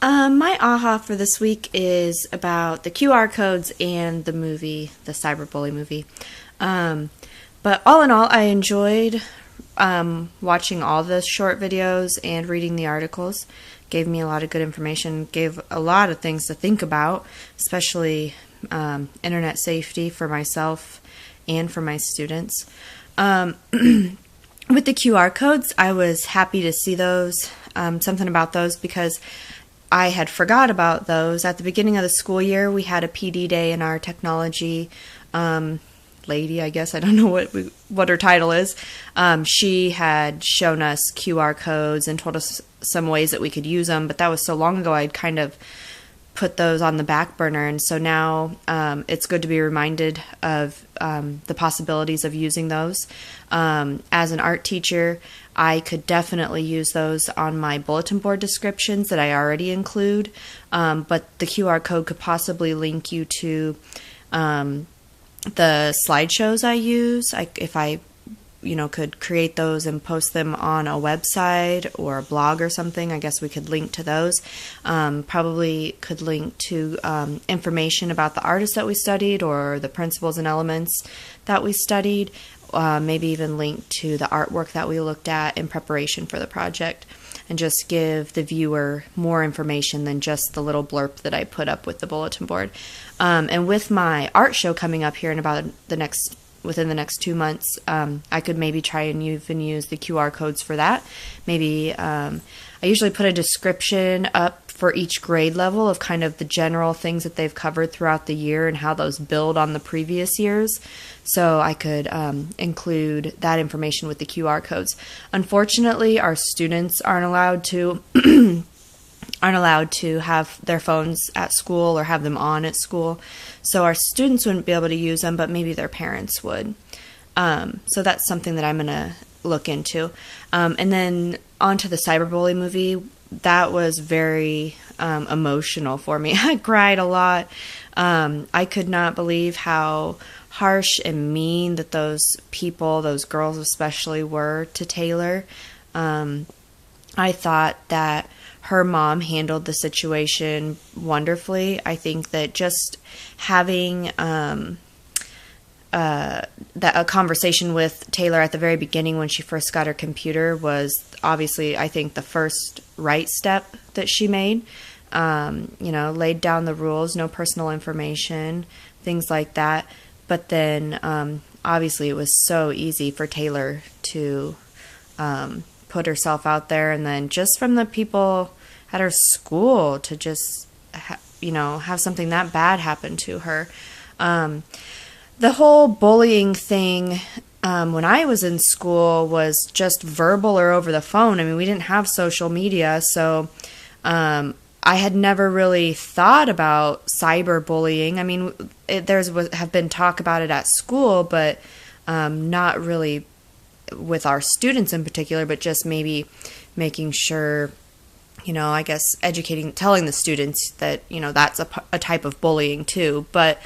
My aha for this week is about the QR codes and the movie, the cyberbully movie. But all in all, I enjoyed watching all the short videos and reading the articles. Gave me a lot of good information, gave a lot of things to think about, especially internet safety for myself and for my students. With the QR codes, I was happy to see those, something about those, because I had forgot about those. At the beginning of the school year, we had a PD day in our technology lady, I guess. I don't know what her title is. She had shown us QR codes and told us some ways that we could use them, but that was so long ago I'd kind of put those on the back burner, and so now it's good to be reminded of the possibilities of using those. As an art teacher, I could definitely use those on my bulletin board descriptions that I already include, but the QR code could possibly link you to the slideshows I use. If I could create those and post them on a website or a blog or something, I guess we could link to those. Probably could link to information about the artists that we studied or the principles and elements that we studied. Maybe even link to the artwork that we looked at in preparation for the project, and just give the viewer more information than just the little blurb that I put up with the bulletin board. And with my art show coming up here in about within the next 2 months, I could maybe try and even use the QR codes for that. Maybe I usually put a description up for each grade level of kind of the general things that they've covered throughout the year and how those build on the previous years. So I could include that information with the QR codes. Unfortunately, our students aren't allowed to have their phones at school or have them on at school. So our students wouldn't be able to use them, but maybe their parents would. So that's something that I'm going to look into. And then on to the cyberbully movie. That was very emotional for me. I cried a lot. I could not believe how harsh and mean that those people, those girls especially, were to Taylor. I thought that her mom handled the situation wonderfully. I think that just having a conversation with Taylor at the very beginning when she first got her computer was obviously, I think, the first right step that she made. Laid down the rules, no personal information, things like that. But then obviously it was so easy for Taylor to put herself out there, and then just from the people at her school to just have something that bad happen to her. The whole bullying thing when I was in school was just verbal or over the phone. I mean, we didn't have social media, so I had never really thought about cyberbullying. I mean, have been talk about it at school, but not really with our students in particular, but just maybe making sure, I guess telling the students that, that's a type of bullying too. But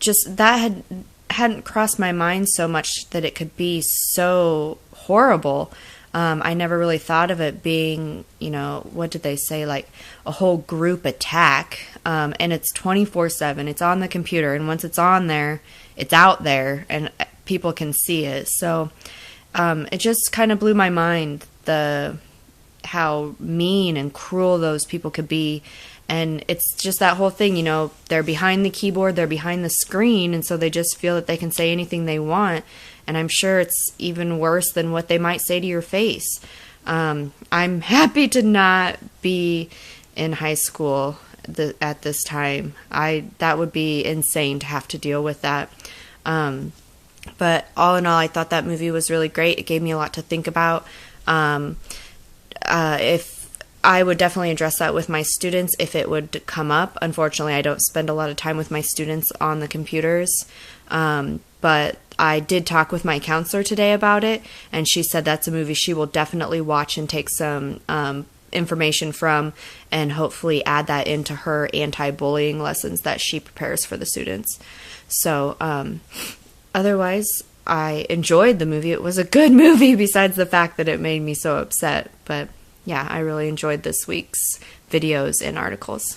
just that hadn't crossed my mind so much that it could be so horrible. I never really thought of it being, what did they say, like a whole group attack. And it's 24/7. It's on the computer. And once it's on there, it's out there and people can see it. So it just kind of blew my mind, how mean and cruel those people could be. And it's just that whole thing, they're behind the keyboard, they're behind the screen, and so they just feel that they can say anything they want. And I'm sure it's even worse than what they might say to your face. I'm happy to not be in high school at this time. That would be insane to have to deal with that. But all in all, I thought that movie was really great. It gave me a lot to think about. If I would definitely address that with my students if it would come up. Unfortunately, I don't spend a lot of time with my students on the computers. But I did talk with my counselor today about it, and she said that's a movie she will definitely watch and take some information from, and hopefully add that into her anti-bullying lessons that she prepares for the students. So otherwise, I enjoyed the movie. It was a good movie besides the fact that it made me so upset. But yeah, I really enjoyed this week's videos and articles.